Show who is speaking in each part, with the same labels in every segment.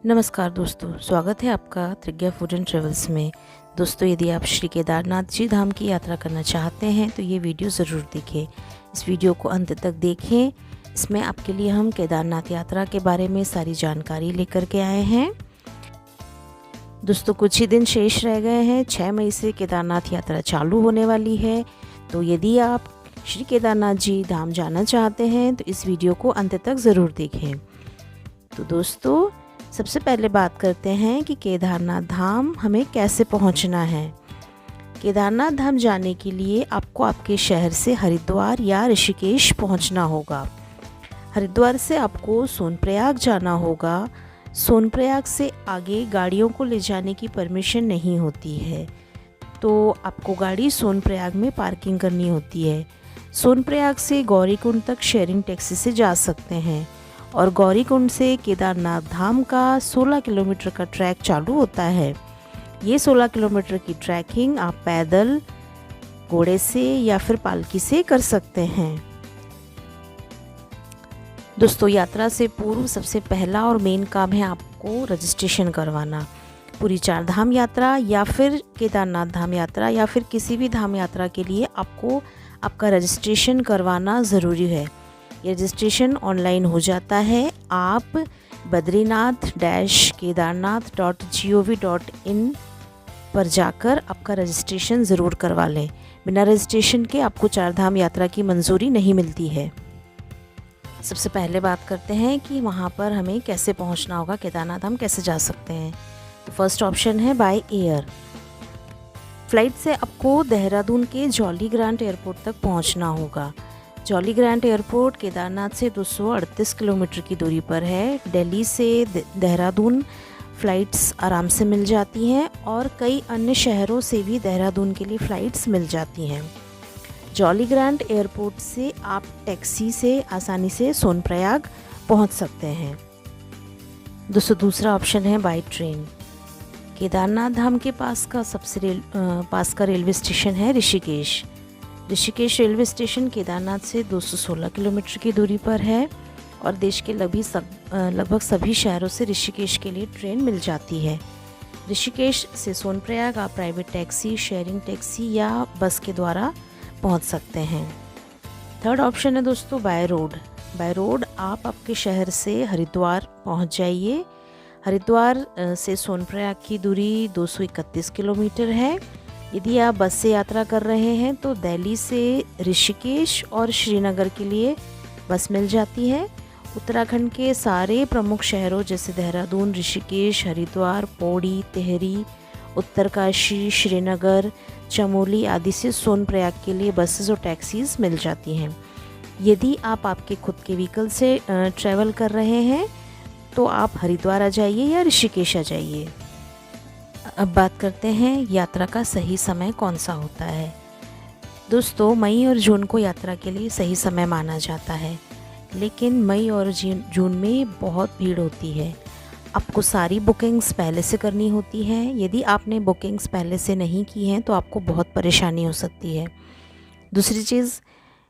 Speaker 1: नमस्कार दोस्तों, स्वागत है आपका त्रिज्ञा फूड एंड ट्रेवल्स में। दोस्तों, यदि आप श्री केदारनाथ जी धाम की यात्रा करना चाहते हैं तो ये वीडियो ज़रूर देखें। इस वीडियो को अंत तक देखें। इसमें आपके लिए हम केदारनाथ यात्रा के बारे में सारी जानकारी लेकर के आए हैं। दोस्तों, कुछ ही दिन शेष रह गए हैं। 6 मई से केदारनाथ यात्रा चालू होने वाली है। तो यदि आप श्री केदारनाथ जी धाम जाना चाहते हैं तो इस वीडियो को अंत तक ज़रूर देखें। तो दोस्तों, सबसे पहले बात करते हैं कि केदारनाथ धाम हमें कैसे पहुंचना है। केदारनाथ धाम जाने के लिए आपको आपके शहर से हरिद्वार या ऋषिकेश पहुंचना होगा। हरिद्वार से आपको सोनप्रयाग जाना होगा। सोनप्रयाग से आगे गाड़ियों को ले जाने की परमिशन नहीं होती है, तो आपको गाड़ी सोनप्रयाग में पार्किंग करनी होती है। सोनप्रयाग से गौरीकुंड तक शेयरिंग टैक्सी से जा सकते हैं और गौरीकुंड से केदारनाथ धाम का 16 किलोमीटर का ट्रैक चालू होता है। ये 16 किलोमीटर की ट्रैकिंग आप पैदल, घोड़े से या फिर पालकी से कर सकते हैं। दोस्तों, यात्रा से पूर्व सबसे पहला और मेन काम है आपको रजिस्ट्रेशन करवाना। पूरी 4 धाम यात्रा या फिर केदारनाथ धाम यात्रा या फिर किसी भी धाम यात्रा के लिए आपको आपका रजिस्ट्रेशन करवाना ज़रूरी है। ये रजिस्ट्रेशन ऑनलाइन हो जाता है। आप badrinath-kedarnath.gov.in पर जाकर आपका रजिस्ट्रेशन ज़रूर करवा लें। बिना रजिस्ट्रेशन के आपको 4 धाम यात्रा की मंजूरी नहीं मिलती है। सबसे पहले बात करते हैं कि वहाँ पर हमें कैसे पहुँचना होगा, केदारनाथ धाम कैसे जा सकते हैं। तो फर्स्ट ऑप्शन है बाय एयर। फ़्लाइट से आपको देहरादून के जॉली ग्रांट एयरपोर्ट तक पहुँचना होगा। जॉली ग्रांट एयरपोर्ट केदारनाथ से 238 किलोमीटर की दूरी पर है। दिल्ली से देहरादून फ़्लाइट्स आराम से मिल जाती हैं और कई अन्य शहरों से भी देहरादून के लिए फ़्लाइट्स मिल जाती हैं। जॉली ग्रांट एयरपोर्ट से आप टैक्सी से आसानी से सोनप्रयाग पहुंच सकते हैं। दोस्तों, दूसरा ऑप्शन है बाय ट्रेन। केदारनाथ धाम के पास का रेलवे स्टेशन है ऋषिकेश। ऋषिकेश रेलवे स्टेशन केदारनाथ से 216 किलोमीटर की दूरी पर है और देश के लगभग सभी शहरों से ऋषिकेश के लिए ट्रेन मिल जाती है। ऋषिकेश से सोनप्रयाग आप प्राइवेट टैक्सी, शेयरिंग टैक्सी या बस के द्वारा पहुंच सकते हैं। थर्ड ऑप्शन है दोस्तों बाय रोड। बाय रोड आप आपके शहर से हरिद्वार पहुंच जाइए। हरिद्वार से सोनप्रयाग की दूरी 231 किलोमीटर है। यदि आप बस से यात्रा कर रहे हैं तो दिल्ली से ऋषिकेश और श्रीनगर के लिए बस मिल जाती है। उत्तराखंड के सारे प्रमुख शहरों जैसे देहरादून, ऋषिकेश, हरिद्वार, पौड़ी, टिहरी, उत्तरकाशी, श्रीनगर, चमोली आदि से सोनप्रयाग के लिए बसेस और टैक्सीज मिल जाती हैं। यदि आप आपके खुद के व्हीकल से ट्रैवल कर रहे हैं तो आप हरिद्वार आ जाइए या ऋषिकेश आ जाइए। अब बात करते हैं यात्रा का सही समय कौन सा होता है। दोस्तों, मई और जून को यात्रा के लिए सही समय माना जाता है, लेकिन मई और जून में बहुत भीड़ होती है। आपको सारी बुकिंग्स पहले से करनी होती हैं। यदि आपने बुकिंग्स पहले से नहीं की हैं तो आपको बहुत परेशानी हो सकती है। दूसरी चीज़,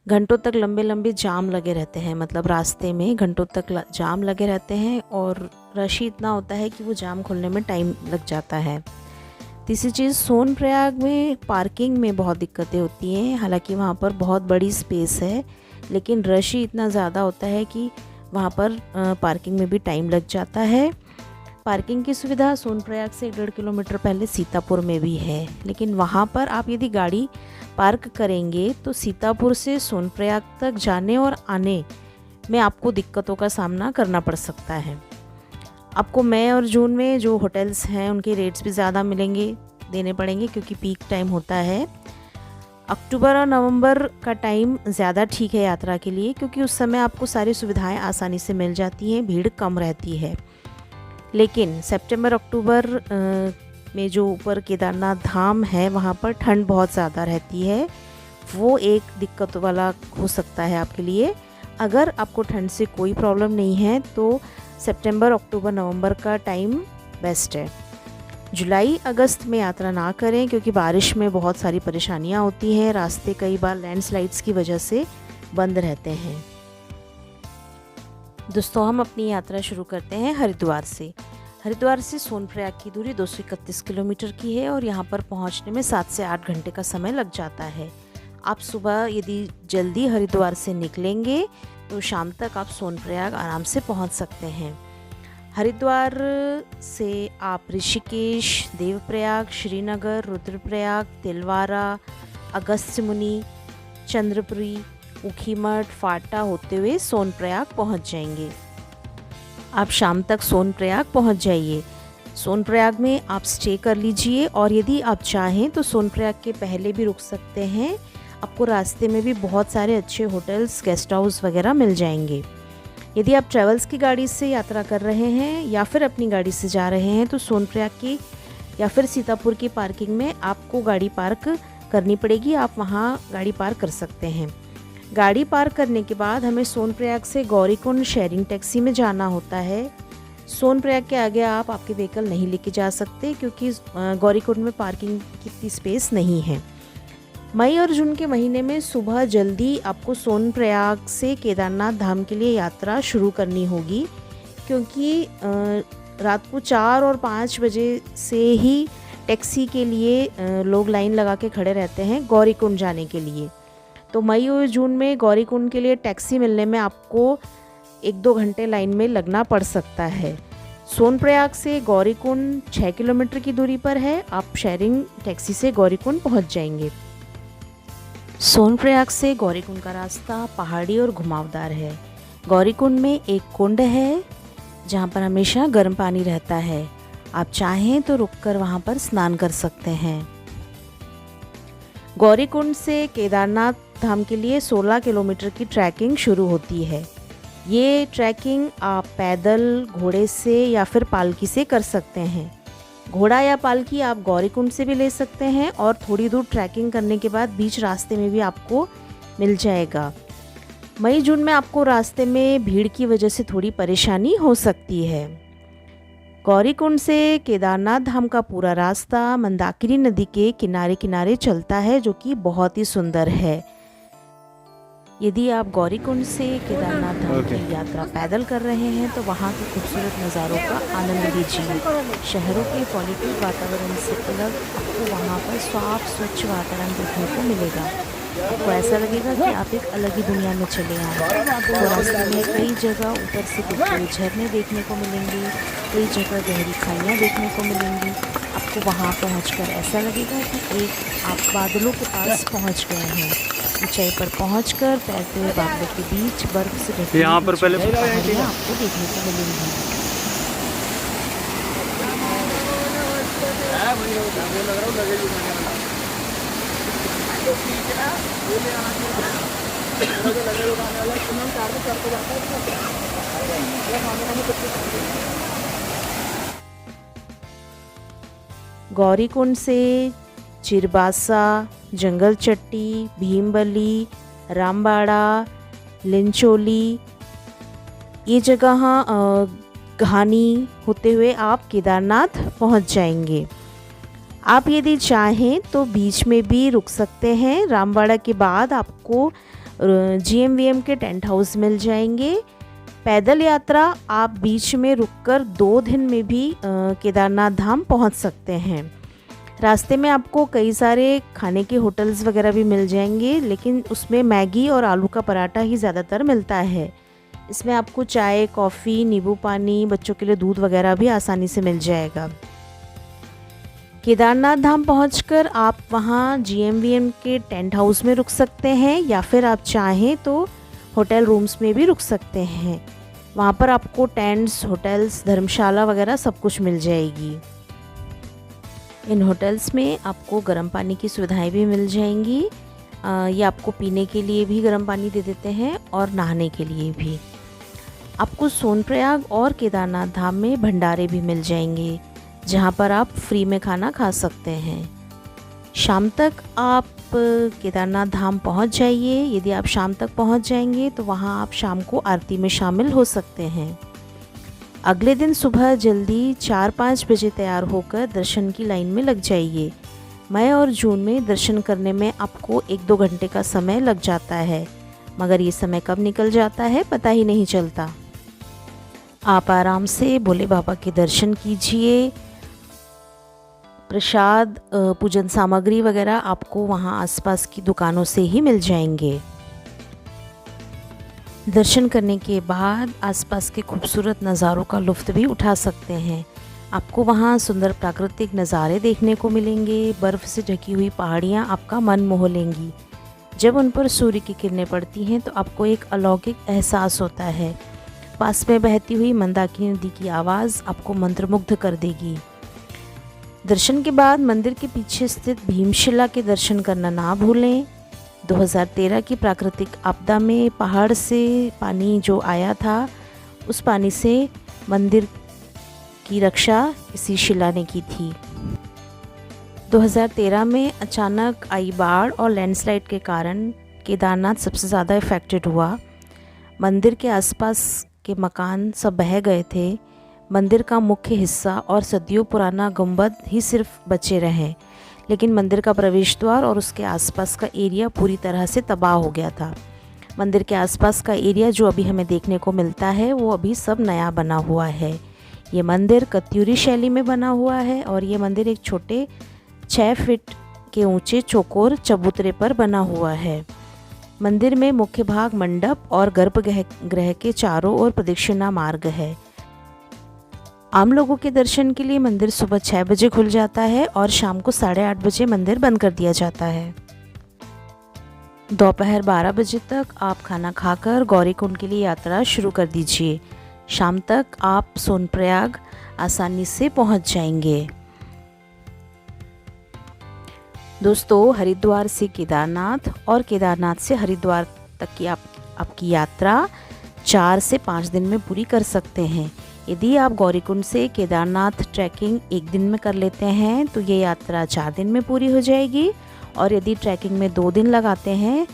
Speaker 1: घंटों तक लंबे लंबे जाम लगे रहते हैं, मतलब रास्ते में घंटों तक जाम लगे रहते हैं और रश इतना होता है कि वो जाम खुलने में टाइम लग जाता है। तीसरी चीज़, सोनप्रयाग में पार्किंग में बहुत दिक्कतें होती हैं। हालांकि वहाँ पर बहुत बड़ी स्पेस है, लेकिन रश ही इतना ज़्यादा होता है कि वहाँ पर पार्किंग में भी टाइम लग जाता है। पार्किंग की सुविधा सोनप्रयाग से 1.5 किलोमीटर पहले सीतापुर में भी है, लेकिन वहाँ पर आप यदि गाड़ी पार्क करेंगे तो सीतापुर से सोनप्रयाग तक जाने और आने में आपको दिक्कतों का सामना करना पड़ सकता है। आपको मई और जून में जो होटल्स हैं उनके रेट्स भी ज़्यादा देने पड़ेंगे क्योंकि पीक टाइम होता है। अक्टूबर और नवंबर का टाइम ज़्यादा ठीक है यात्रा के लिए, क्योंकि उस समय आपको सारी सुविधाएं आसानी से मिल जाती हैं, भीड़ कम रहती है। लेकिन सितंबर अक्टूबर में जो ऊपर केदारनाथ धाम है वहाँ पर ठंड बहुत ज़्यादा रहती है। वो एक दिक्कत वाला हो सकता है आपके लिए। अगर आपको ठंड से कोई प्रॉब्लम नहीं है तो सितंबर, अक्टूबर, नवंबर का टाइम बेस्ट है। जुलाई अगस्त में यात्रा ना करें क्योंकि बारिश में बहुत सारी परेशानियाँ होती हैं। रास्ते कई बार लैंडस्लाइड्स की वजह से बंद रहते हैं। दोस्तों, हम अपनी यात्रा शुरू करते हैं हरिद्वार से। हरिद्वार से सोनप्रयाग की दूरी 231 किलोमीटर की है और यहाँ पर पहुँचने में 7 से 8 घंटे का समय लग जाता है। आप सुबह यदि जल्दी हरिद्वार से निकलेंगे तो शाम तक आप सोनप्रयाग आराम से पहुँच सकते हैं। हरिद्वार से आप ऋषिकेश, देवप्रयाग, श्रीनगर, रुद्रप्रयाग, तिलवारा, अगस्त्यमुनि, चंद्रपुरी, ऊखीमठ, फाटा होते हुए सोनप्रयाग पहुंच जाएंगे। आप शाम तक सोनप्रयाग पहुंच जाइए। सोनप्रयाग में आप स्टे कर लीजिए और यदि आप चाहें तो सोनप्रयाग के पहले भी रुक सकते हैं। आपको रास्ते में भी बहुत सारे अच्छे होटल्स, गेस्ट हाउस वगैरह मिल जाएंगे। यदि आप ट्रेवल्स की गाड़ी से यात्रा कर रहे हैं या फिर अपनी गाड़ी से जा रहे हैं तो सोनप्रयाग की या फिर सीतापुर की पार्किंग में आपको गाड़ी पार्क करनी पड़ेगी। आप वहाँ गाड़ी पार्क कर सकते हैं। गाड़ी पार्क करने के बाद हमें सोनप्रयाग से गौरीकुंड शेयरिंग टैक्सी में जाना होता है। सोनप्रयाग के आगे आप आपके व्हीकल नहीं लेके जा सकते क्योंकि गौरीकुंड में पार्किंग की इतनी स्पेस नहीं है। मई और जून के महीने में सुबह जल्दी आपको सोनप्रयाग से केदारनाथ धाम के लिए यात्रा शुरू करनी होगी क्योंकि रात को 4 और 5 बजे से ही टैक्सी के लिए लोग लाइन लगा के खड़े रहते हैं गौरीकुंड जाने के लिए। तो मई और जून में गौरीकुंड के लिए टैक्सी मिलने में आपको 1-2 घंटे लाइन में लगना पड़ सकता है। सोनप्रयाग से गौरीकुंड 6 किलोमीटर की दूरी पर है। आप शेयरिंग टैक्सी से गौरीकुंड पहुंच जाएंगे। सोनप्रयाग से गौरीकुंड का रास्ता पहाड़ी और घुमावदार है। गौरीकुंड में एक कुंड है जहां पर हमेशा गर्म पानी रहता है। आप चाहें तो रुककर वहां पर स्नान कर सकते हैं। गौरीकुंड से केदारनाथ धाम के लिए 16 किलोमीटर की ट्रैकिंग शुरू होती है। ये ट्रैकिंग आप पैदल, घोड़े से या फिर पालकी से कर सकते हैं। घोड़ा या पालकी आप गौरीकुंड से भी ले सकते हैं और थोड़ी दूर ट्रैकिंग करने के बाद बीच रास्ते में भी आपको मिल जाएगा। मई जून में आपको रास्ते में भीड़ की वजह से थोड़ी परेशानी हो सकती है। गौरीकुंड से केदारनाथ धाम का पूरा रास्ता मंदाकिनी नदी के किनारे किनारे चलता है जो कि बहुत ही सुंदर है। यदि आप गौरीकुंड से केदारनाथ धाम की यात्रा पैदल कर रहे हैं तो वहाँ के खूबसूरत नज़ारों का आनंद लीजिए। शहरों के पॉल्यूटेड वातावरण से अलग आपको वहाँ पर साफ स्वच्छ वातावरण देखने को मिलेगा। आपको ऐसा लगेगा कि आप एक अलग ही दुनिया में चले आए। तो रास्ते में कई जगह ऊपर से खूबसूरत झरने देखने को मिलेंगे, कई जगह गहरी खाइयाँ देखने को मिलेंगी। आपको वहाँ पहुँचकर ऐसा लगेगा कि आप बादलों के पास पहुँच गए हैं। ऊंचाई पर पहुंचकर तैरते हुए बादलों के बीच बर्फ से ढकी
Speaker 2: यहाँ पर पहले
Speaker 1: पहाड़ियाँ आपको देखने को मिलेंगी। गौरीकुंड से चिरबासा, जंगल चट्टी, भीमबली, रामबाड़ा, लिंचोली ये जगह घानी होते हुए आप केदारनाथ पहुंच जाएंगे। आप यदि चाहें तो बीच में भी रुक सकते हैं। रामबाड़ा के बाद आपको GMVM के टेंट हाउस मिल जाएंगे। पैदल यात्रा आप बीच में रुककर 2 दिन में भी केदारनाथ धाम पहुंच सकते हैं। रास्ते में आपको कई सारे खाने के होटल्स वगैरह भी मिल जाएंगे, लेकिन उसमें मैगी और आलू का पराठा ही ज़्यादातर मिलता है। इसमें आपको चाय, कॉफ़ी, नींबू पानी, बच्चों के लिए दूध वगैरह भी आसानी से मिल जाएगा। केदारनाथ धाम पहुंचकर आप वहां GMVM के टेंट हाउस में रुक सकते हैं या फिर आप चाहें तो होटल रूम्स में भी रुक सकते हैं। वहां पर आपको टेंट्स, होटल्स, धर्मशाला वगैरह सब कुछ मिल जाएगी। इन होटल्स में आपको गर्म पानी की सुविधाएं भी मिल जाएंगी। ये आपको पीने के लिए भी गर्म पानी दे देते हैं और नहाने के लिए भी। आपको सोनप्रयाग और केदारनाथ धाम में भंडारे भी मिल जाएंगे जहां पर आप फ्री में खाना खा सकते हैं। शाम तक आप केदारनाथ धाम पहुंच जाइए। यदि आप शाम तक पहुंच जाएंगे तो वहां आप शाम को आरती में शामिल हो सकते हैं। अगले दिन सुबह जल्दी 4-5 बजे तैयार होकर दर्शन की लाइन में लग जाइए। मई और जून में दर्शन करने में आपको 1-2 घंटे का समय लग जाता है, मगर ये समय कब निकल जाता है पता ही नहीं चलता। आप आराम से भोले बाबा के दर्शन कीजिए। प्रसाद, पूजन सामग्री वगैरह आपको वहाँ आसपास की दुकानों से ही मिल जाएंगे। दर्शन करने के बाद आसपास के खूबसूरत नज़ारों का लुत्फ़ भी उठा सकते हैं। आपको वहाँ सुंदर प्राकृतिक नज़ारे देखने को मिलेंगे। बर्फ़ से ढकी हुई पहाड़ियाँ आपका मन मोह लेंगी। जब उन पर सूर्य की किरणें पड़ती हैं तो आपको एक अलौकिक एहसास होता है। पास में बहती हुई मंदाकिनी नदी की आवाज़ आपको मंत्रमुग्ध कर देगी। दर्शन के बाद मंदिर के पीछे स्थित भीमशिला के दर्शन करना ना भूलें। 2013 की प्राकृतिक आपदा में पहाड़ से पानी जो आया था, उस पानी से मंदिर की रक्षा इसी शिला ने की थी। 2013 में अचानक आई बाढ़ और लैंडस्लाइड के कारण केदारनाथ सबसे ज़्यादा इफ़ेक्टेड हुआ। मंदिर के आसपास के मकान सब बह गए थे। मंदिर का मुख्य हिस्सा और सदियों पुराना गुंबद ही सिर्फ बचे रहे, लेकिन मंदिर का प्रवेश द्वार और उसके आसपास का एरिया पूरी तरह से तबाह हो गया था। मंदिर के आसपास का एरिया जो अभी हमें देखने को मिलता है वो अभी सब नया बना हुआ है। ये मंदिर कत्यूरी शैली में बना हुआ है और ये मंदिर एक छोटे 6 फीट के ऊंचे चौकोर चबूतरे पर बना हुआ है। मंदिर में मुख्य भाग मंडप और गर्भगृह के चारों ओर प्रदक्षिणा मार्ग है। आम लोगों के दर्शन के लिए मंदिर सुबह 6 बजे खुल जाता है और शाम को 8:30 बजे मंदिर बंद कर दिया जाता है। दोपहर 12 बजे तक आप खाना खाकर गौरीकुंड के लिए यात्रा शुरू कर दीजिए। शाम तक आप सोनप्रयाग आसानी से पहुंच जाएंगे। दोस्तों, हरिद्वार से केदारनाथ और केदारनाथ से हरिद्वार तक की आपकी यात्रा 4 से 5 दिन में पूरी कर सकते हैं। यदि आप गौरीकुंड से केदारनाथ ट्रैकिंग एक दिन में कर लेते हैं तो ये यात्रा 4 दिन में पूरी हो जाएगी, और यदि ट्रैकिंग में 2 दिन लगाते हैं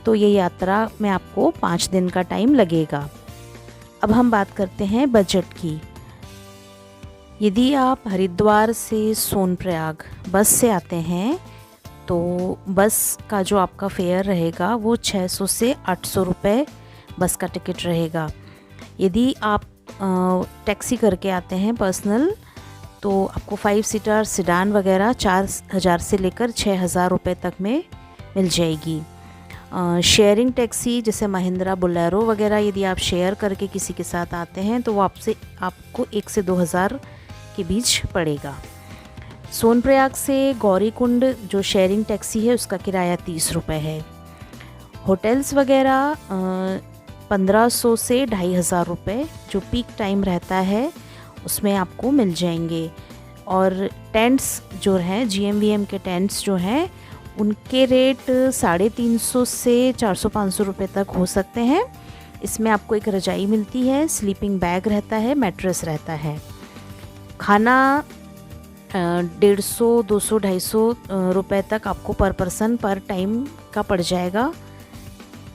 Speaker 1: तो ये यात्रा में आपको 5 दिन का टाइम लगेगा। अब हम बात करते हैं बजट की। यदि आप हरिद्वार से सोनप्रयाग बस से आते हैं तो बस का जो आपका फेयर रहेगा वो 600 से 800 रुपये बस का टिकट रहेगा। यदि आप टैक्सी करके आते हैं पर्सनल तो आपको 5 सीटर सिडान वगैरह 4000 से लेकर 6000 रुपये तक में मिल जाएगी। शेयरिंग टैक्सी जैसे महिंद्रा बोलेरो वगैरह यदि आप शेयर करके किसी के साथ आते हैं तो वो आपको 1 से 2000 के बीच पड़ेगा। सोनप्रयाग से गौरीकुंड जो शेयरिंग टैक्सी है उसका किराया 30 रुपये है। होटल्स वगैरह 1500 से 2500 रुपये जो पीक टाइम रहता है उसमें आपको मिल जाएंगे। और टेंट्स जो हैं GMVM के टेंट्स जो हैं उनके रेट 350 से 400-500 रुपये तक हो सकते हैं। इसमें आपको एक रजाई मिलती है, स्लीपिंग बैग रहता है, मैट्रेस रहता है। खाना 150, 200, 250 रुपये तक आपको पर पर्सन पर टाइम का पड़ जाएगा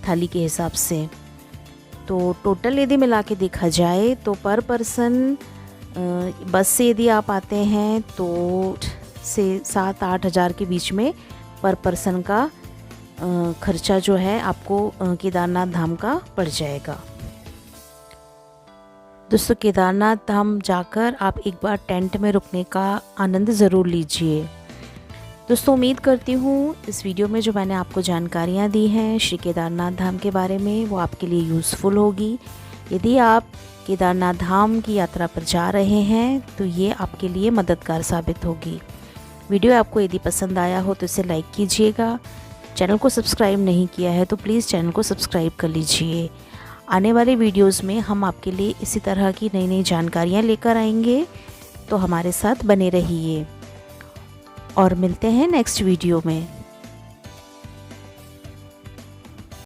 Speaker 1: थाली के हिसाब से। तो टोटल यदि मिला के देखा जाए तो पर पर्सन बस से यदि आप आते हैं तो से 7-8 हज़ार के बीच में पर पर्सन का खर्चा जो है आपको केदारनाथ धाम का पड़ जाएगा। दोस्तों, केदारनाथ धाम जाकर आप एक बार टेंट में रुकने का आनंद ज़रूर लीजिए। दोस्तों, उम्मीद करती हूँ इस वीडियो में जो मैंने आपको जानकारियाँ दी हैं श्री केदारनाथ धाम के बारे में वो आपके लिए यूज़फुल होगी। यदि आप केदारनाथ धाम की यात्रा पर जा रहे हैं तो ये आपके लिए मददगार साबित होगी। वीडियो आपको यदि पसंद आया हो तो इसे लाइक कीजिएगा। चैनल को सब्सक्राइब नहीं किया है तो प्लीज़ चैनल को सब्सक्राइब कर लीजिए। आने वाले वीडियोस में हम आपके लिए इसी तरह की नई नई जानकारियाँ लेकर आएंगे, तो हमारे साथ बने रहिए और मिलते हैं नेक्स्ट वीडियो में।